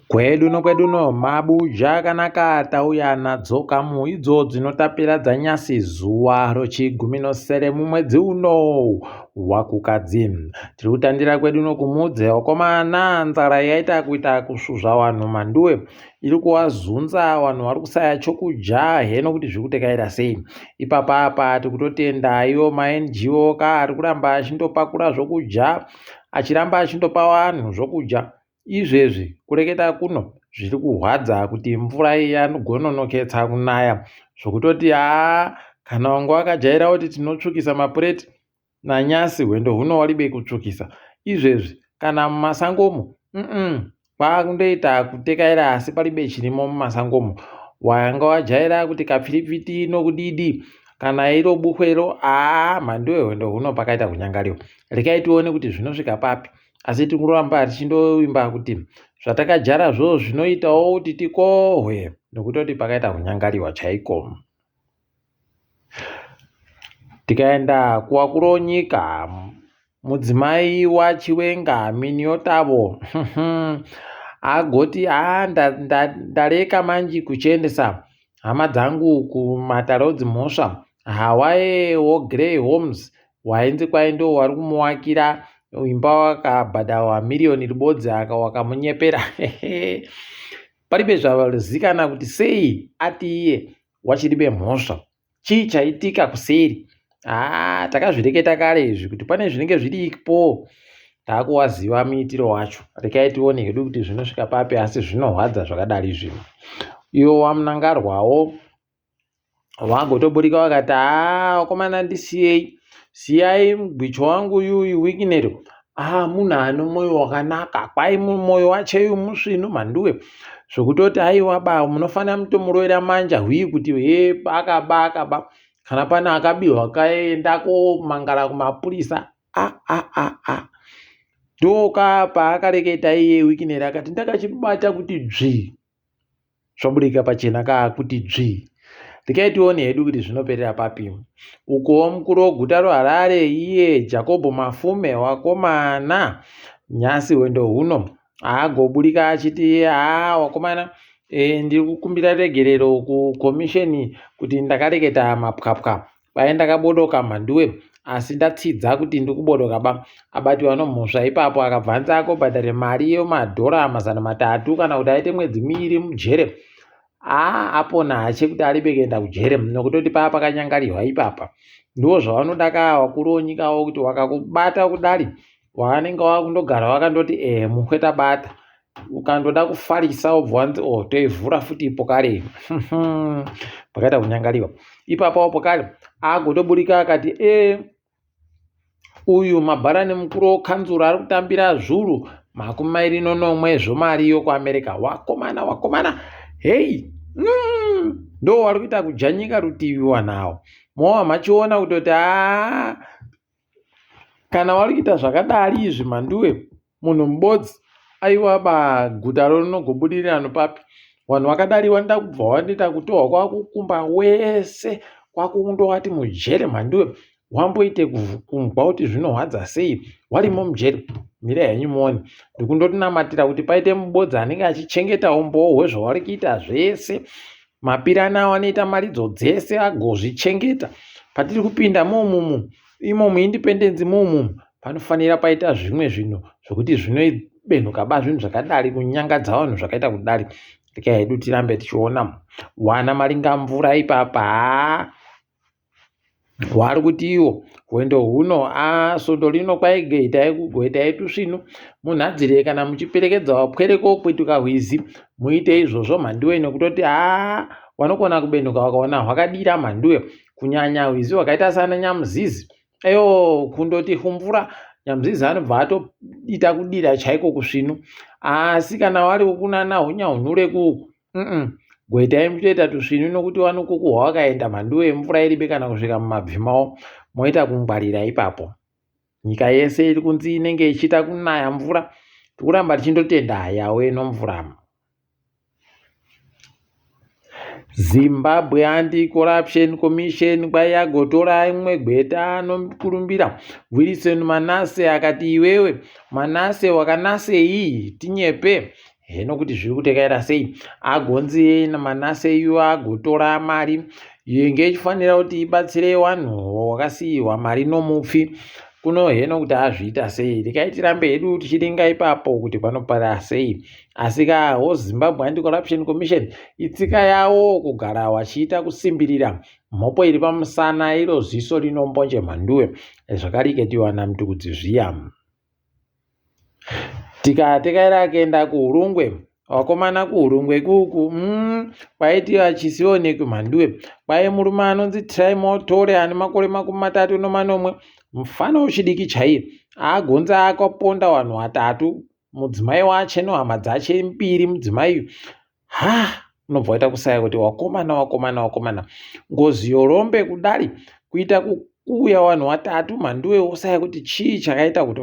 Kweduno mabuja akanaka tauya nadzo kamu idzo dzinotapira dzanyasi zuwa rochigumi nosere mumwedzi uno wakukadzi. Tiri kutandira kweduno kumudze wakomana nzara yaita kuita kusvuzva vanhu manduwe iri kuwazunza vanhu vari kusaya chokudya heno kuti zviri kutekaira sei. Ipapa apa tiri kutotenda iwo maNGO ari kuramba achindopakura zvokudya achiramba achindopa vanhu zvokudya. Izvezvi kureketa kuno zviri kurwadza kuti mvura yanogononoketsa kunaya zvokutoti kana wangu wakajaira kuti tinotsvukisa mapureti nanyasi hwendo huno waribe kutsvukisa. Izvezvi kana mumasangomo kwakundoita kutekaira asi palibe chirimo mumasangomo. Wanga wajaira kuti kapfiripfiti nokudidi kana iro bukwero mhanduwe hwendo huno pakaita kunyangariwa. Rekai tione kuti zvinosvika papi. Asi tiri kuramba tichindoimba kuti zvatakajara zvinoitawo kuti tikohwe nokutoti pakaita kunyangariwa chaiko. Tikaenda kuvakuru venyika, mudzimai waChiwenga Miniyotavo agoti ndareka manji kuchiendesa hama dzangu kumatare mhosva. Hawaye woGrey Homes wainzi kwaindo wari kumuwakira imba wakabhadhawa miriyoni ribodzi wakamunyepera. Paribe zvazikana kuti sei ati iye wachiribe mhosva. Chii chaitika kuseri? Takazvireketa kare izvi kuti pane zvinenge zviripo taakuwaziva muitiro wacho. Rekai tione hedu kuti zvinosvika papi asi zvinorwadza zvakadari zvino. Iwo wamunangarwawo wagotoburika wakati wakomana siyai mugwicho wangu uyu wikinero. Munhu ane mwoyo wakanaka, kwai mwoyo wacho musvinu mhanduwe zvokutoti aiwa munofanira mutomurovera manja kuti akaba kana pane akabiwa kaenda komangara kumapurisa. Ndoka paakareketa iye wikinero akati ndakachibata kuti dzvi zvaburika pachena kuti dzvi. Rekai tione hedu kuti zvinoperera papi. Ukowo mukuru weguta reHarare iye Jacob Mafume wakomana nyasi hwendo huno agoburika achiti wakomana ndiri kukumbira regerero kukomisheni kuti ndakareketa mapwapwa kwai ndakabodoka mhanduwe asi ndatsidza kuti ndiri kubodoka abati vanomhosva ipapo akabvanza akobhadhara mari yemadhora 300 kana kuti aite mwedzi 2 mujere. Apona hache kuti aribe kuenda kujere nokutoti paa pakanyangariwa ipapa. Ndo zvavanodaka vakuru venyikawo kuti wakakubata kudari wanenge wakundogara wakandoti mukweta bata ukandoda kufarisa wobva wanzi toivhura futi ipo kare. Pakaita kunyangariwa. Ipapo kare agotoburika akati uyu mabharani mukuru wekanzuro ari kutambira zviuru 29 zvomariyo kuAmerica. Wakomana hei ndo wari kuita kujanyika rutivi wanawo. Mova machiona kutoti kana wari kuita zvakadari izvi mhanduwe munhu mubodzi aiwa guta rinogobudirira nopapi. Vanhu vakadari vanoda kubva vandoita kutorwa kwakukumba wese kwakundowati mujere mhanduwe. Wamboite kumva kuti zvinorwadza sei warimo mujere. Mira henyu muone. Ndikundonamatira kuti paite mubodzi anenge achichengetawo mbohwe zvavari kuita zvese. Mapirana anoita maridzo dzese agozvichengeta. Patiri kupinda imomu independence panofanira paita zvimwe zvinhu zvokuti zvinobenuka zvinhu zvakadari kunyangadza vanhu zvakaita kudari. Reka hedu tirambe tichiona wana maringa mvura ipapa. Wari kuti iwo hwendo huno sodo rino kwaigoitai tusvinu munhadzire kana muchiperekedza wapwereko kwetuka hwizi muite izvozvo mhanduwe nokutoti wanokona kubenuka wakaona hwakadira mhanduwe kunyanya hwizi hwakaita sana Nyamuzizi. Kundoti humvura Nyamuzizi anobva atoita kudira chaiko kusvinu. Asi kana wari wokunana hunyahunure kuku goitai mutoita tusvinu nokuti wanokukuhwa wakaenda mhanduwe mvura iribe kana kusvika mumabvi mawo moita kungwarira ipapo. Nyika yese iri kunzi inenge ichiita kunaya mvura. Tikuramba tichindotenda yawe nomvura. Zimbabwe Anti-Corruption Commission kwai yagotora imwe gweta anokurumbira Wilson Manase akati iwewe Manase wakanasei tinyepe. heno kuti zviri kutekaira sei, agonzi manaseiyu agotora mari yenge ichifanira kuti ibatsire vanhu vakasiyiwa mari nomupfi kuno heno kuti azviita sei. Rekai tirambe hedu tichiringa ipapo kuti panopara sei, asi Zimbabwe Anti-Corruption Commission itsika yawo kugara vachiita kusimbirira mhopo iri pamusana iro ziso rinombonje mhanduwe zvakariketiwa naMutukudzi zviya. Tikatekaira kuenda kuHurungwe, wakomana kuHurungwe kuku kwaiti vachisionekwe mhanduwe, kwai murume anonzi Try Motore ane makore 30 mufana uchidiki chaiye, agonza akaponda vanhu 3, mudzimai wache nohama dzache 2 mudzimai. Unobva waita kusaya kuti wakomana ngozi yorombe kudari kuita kukuya vanhu 3 mhanduwe, wosaya kuti chii chakaita kuti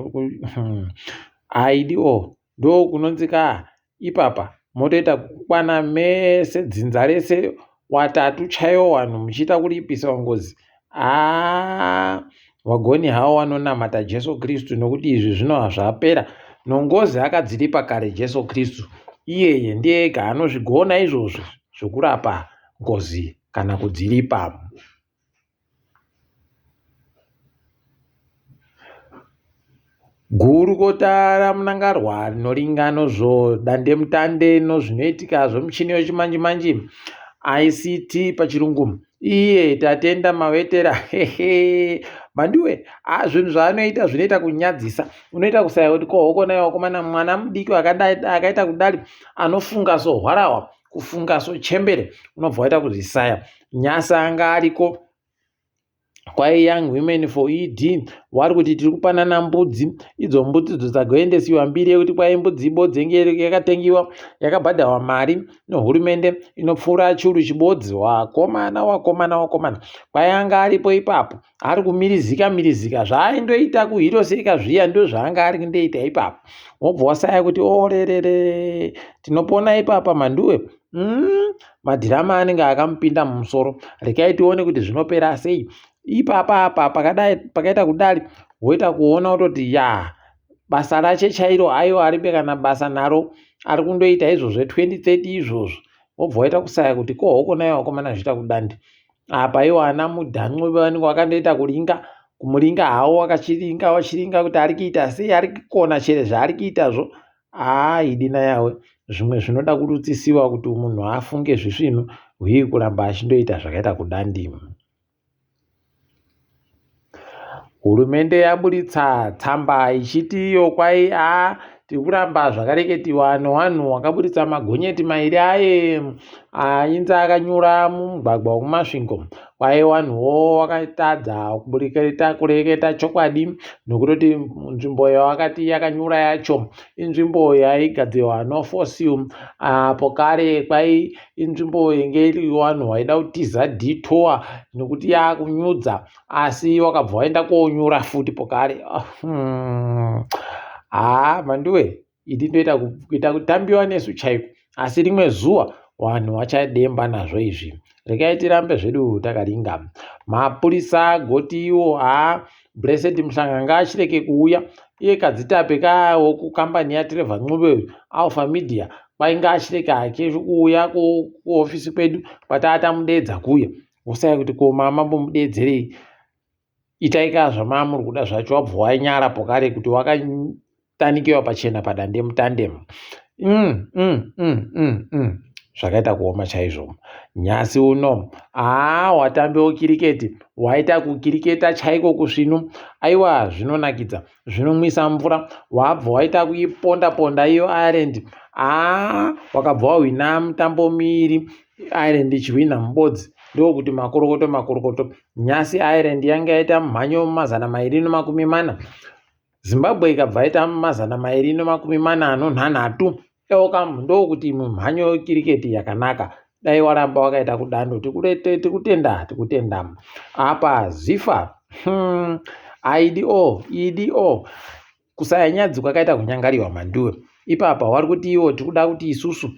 aidiwo ndo kunonzika ipapa motoita kukwana mese dzinza rese 3 chaiwo vanhu muchiita kuripisa ngozi. Vagoni havo vanonamata Jesu Kristu nokuti izvi zvino zvapera, nongozi akadziripa kare Jesu Kristu, iyeye ndiye ega anozvigona izvozvo zvokurapa ngozi kana kudziripa. Gurukota ramunangarwa rinoringano dandemutande nozvinoitika zvomuchini wechimanjimanji ICT pachirungu, iye tatenda mavetera mhanduwe. Zvinhu zvaanoita zvinoita kunyadzisa, unoita kusaya kuti kohokona wakomana mwana mudiki akaita kudari anofunga sohwarawa, kufunga sochembere, unobva waita kuzvisaya. Nyasa anga ariko kwai Young Women for ED wari kuti tiri kupanana mbudzi, idzo mbudzi dzosagoendesiwa 2 yekuti kwai mbudzi ibodzi yakatengiwa yakabhadharwa mari nehurumende inopfuura churu chibodzi. Wakomana kwai anga aripo ipapo ari kumirizika zvaaindoita kuhiroseka zviya ndo zvaanga ari kundoita ipapo. Wobva wasaya kuti orerere tinopona ipapa mhanduwe. Madhirama anenge akamupinda mumusoro. Rekai tione kuti zvinopera sei. Ipapa apa pakaita kudari woita kuona kutoti basa rache chairo aiwa aribe kana basa naro, ari kundoita izvozvo 2030 izvozvo. Wobva waita kusaya kuti kohokona wakomana zviita kudandi. Apa iwo ana mudhanwe vanenge wakandoita kumuringa hawo, wachiringa kuti ari kuita sei, ari kukona chere zvaari kuitazvo. Idina yawe zvimwe zvinoda kurutsisiwa kuti munhu afunge zvisvino, hwii kuramba achindoita zvakaita kudandi. Hurumende yaburitsa tsamba ichiti iyo kwai tikuramba zvakareketiwa nevanhu wakaburitsa magonyeti 2 aye ainzi akanyura mumugwagwa wekumasvingo, kwai vanhuwo wakatadza kureketa chokwadi nokutoti nzvimbo yawakati yakanyura yacho inzvimbo yaigadzirwa nofossil. Apo kare kwai inzvimbo yenge iri vanhu vaida kutiza detour nokuti yakunyudza, asi wakabva waenda konyura futi pokare. Mhanduwe idi ndoita kuita kutambiwa nesu chaiko, asi rimwe zuva vanhu vachademba nazvo izvi. Rekai tirambe zvedu takaringa. Mapurisa agoti iwo Blessed Muhlanga ngaachireke kuuya, iye kadzitape kawo kukambani yaTrevor Ncube Alpha Media, kwai ngaachireke hake kuuya kuofisi kwedu kwatatamudedza kuuya. Usai kuti koma mambomudedzerei, itaika zvamamuri kuda zvacho, wabva wanyara pokare kuti wakatanikiwa pachena padande mutande. Zvakaita kuoma chaizvo. Nyasi uno watambewo kiriketi, waita kukiriketa chaiko kusvino, aiwa zvinonakidza, zvinomwisa mvura. Wabva waita kuiponda iyo Ireland, wakabva wahwina mutambo miiri, Ireland ichihwina mubodzi. Ndokuti makorokoto. Nyasi Ireland yanga yaita mhanyo 240, Zimbabwe ikabva yaita 240 ndokuti mumhanyo kiriketi yakanaka. Dai waramba wakaita kudando, tikutenda. Apa zifa EDO kusaya nyadzi kwakaita kunyangariwa mhanduwe. Ipapa wari kuti iwo tikuda kuti isusu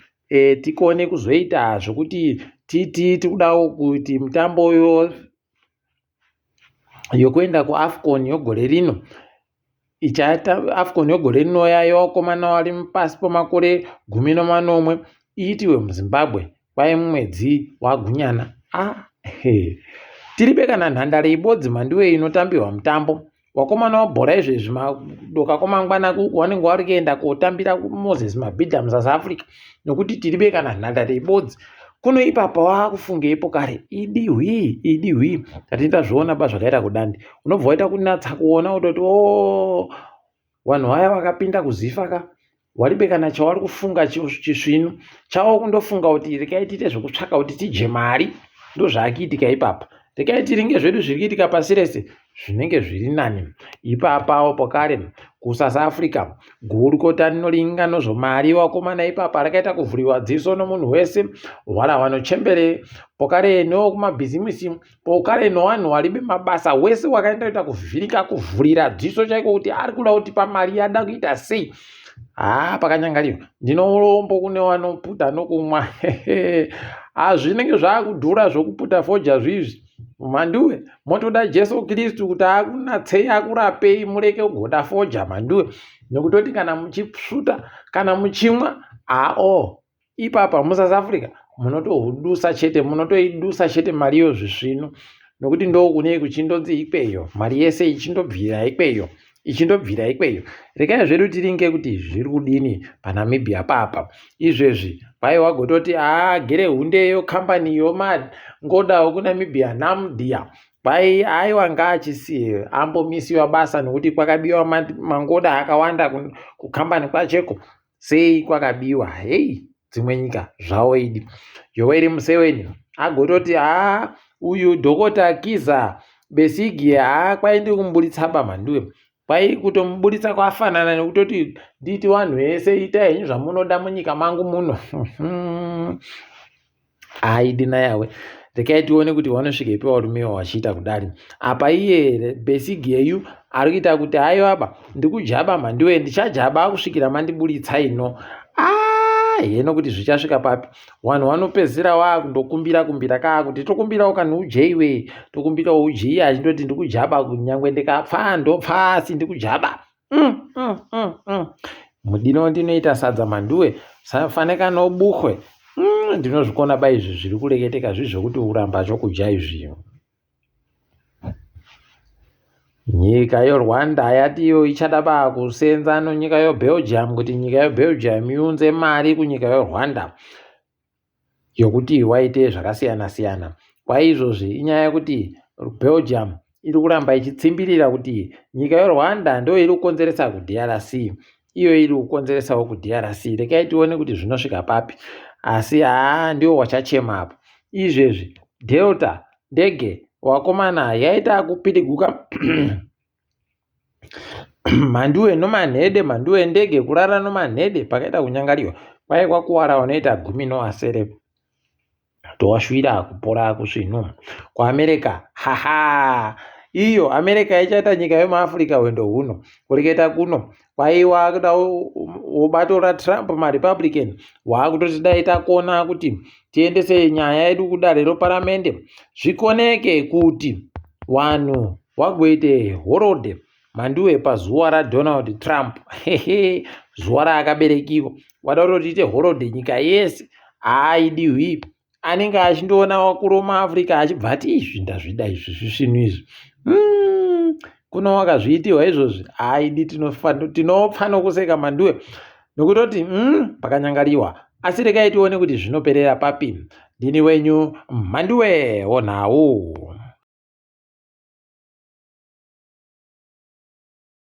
tikone kuzoita zvokuti tikudawo kuti mitambo yokuenda kuAFCON yogore rino ichaita AFCON yegore rinouya yevakomana vari pasi pemakore 14 iitiwe muZimbabwe kwai mwedzi waGunyana. Tiribe kana nhandare ibodzi mandiwe inotambirwa mutambo. Wakomana wabhora izvezvi madoka kwamangwana wanenge wari kuenda kotambira Moses Mabhidha muSouth Africa, nokuti tiribe kana nhandare ibodzi. Kuno ipapa wakufungepo kare idihwi tati tazviona pazvakaita kudandi. Unobva waita kunatsa kuona utoti vanhu vaya vakapinda kuzifa waribe kana chavari kufunga chisvinu chavo kundofunga kuti rekai tiite zvekutsvaka kuti tije mari. Ndozvaakiitika ipapa. Rekai tiringe zvedu zviri kuitika pasi rese zvinenge zviri nani. Ipapa pokare kuSouth Africa gurukota rinoringa nozvomari vakomana ipapa rakaita kuvhuriwa dziso nomunhu wese hwara vanochembere pokare newokumabhizimisi pokare nevanhu varibe mabasa wese wakaenda kuita kuvhirika kuvhurira dziso chaiko kuti ari kuda kuti pamari yada kuita sei. Pakanyangariwa ndinorombo kune vanoputa nokumwa zvinenge zvakudhura zvokuputa foja zvizvi manduwe. Motoda Jesu Kristu kuti akunatsei akurapei mureke kugoda foja manduwe, nokutoti kana muchisvuta kana muchimwa ipapa muSouth Africa munotoidusa chete mariyo zvisvino, nokuti ndokunei kuchindonzi ikweyo mari yese ichindobvira ikweyo. Rekai zvedu tiringe kuti zviri kudini paNamibia papa izvezvi pai wagototi gere hundeyo kambaniyo mangodawo kuNamibia NAMDIA pai aiwa ngaachisiye ambomisiwa basa nokuti kwakabiwa mangoda akawanda kukambani kwacheko. Sei kwakabiwa? Dzimwe nyika zvawo idi. Yoweri Museveni agototi uyu Dhokota Kizza Besigye kwaindi kumubuditsaba manduwe. Kwai kutomubuditsa kwafanana nekutoti nditi vanhu vese itai henyu zvamunoda munyika mangu muno. Idina yawe. Rekai tione kuti vanosvikepi varumewo vachiita kudari. Apa iye Besigyeyu ari kuita kuti haiwaba ndikujaba mandiwe, ndichajaba kusvikira mandibuditsa ino. Heno kuti zvichasvika papi vanhu vanopedzisira vakundokumbira kuti tokumbirawo kanhu ujeiwe, tokumbirawo ujei achindoti ndikujaba kunyangwe ndikapfa ndopfa asi ndikujaba. Mudino ndinoita sadza manduwe safaneka nobuhwe. Ndinozvikona ba izvi zviri kureketeka zvizvokuti uramba chokudya izvi. Nyika yoRwanda yatiyo ichada kusenza nonyika yoBelgium kuti nyika yoBelgium iunze mari kunyika yoRwanda yokuti waite zvakasiyana siyana. Kwa izvozvi inyaya yekuti Belgium iri kuramba ichitsimbirira kuti nyika yoRwanda ndio iri kukonzeresa kuDRC, iyo iri kukonzeresawo kuDRC. Rekai tione kuti zvinosvika papi, asi ndio wachachema apo. Izvezvi Delta ndege wakomana yaita kupitiguka manduwe nomanhede, manduwe ndege kurara nomanhede pakaita kunyangariwa kwai kwakuwara wanoita 17 towashwira kupora kusvino. KuAmerica iyo America ichaita nyika yemuAfrica wendo huno kureketa kuno kwai wakuda wobato raTrump maRepublican wakutoti dai takona kuti tiendese nyaya yedu kudare reparamende zvikoneke kuti vanhu wagoite horode manduwe pazuva raDonald Trump. Zuva raakaberekiwa wada kuti tiite horode nyika yese. Idihwi anenge achindoona wakuru muAfrica achibva ati izvi ndazvida izvi zvisvinu izvi. Kuno wakazviitiwa izvozvi idi tinopfa nokuseka manduwe nokutoti pakanyangariwa. Asi rekai tione kuti zvinoperera papi. Ndini wenyu Manduwe Onhawu.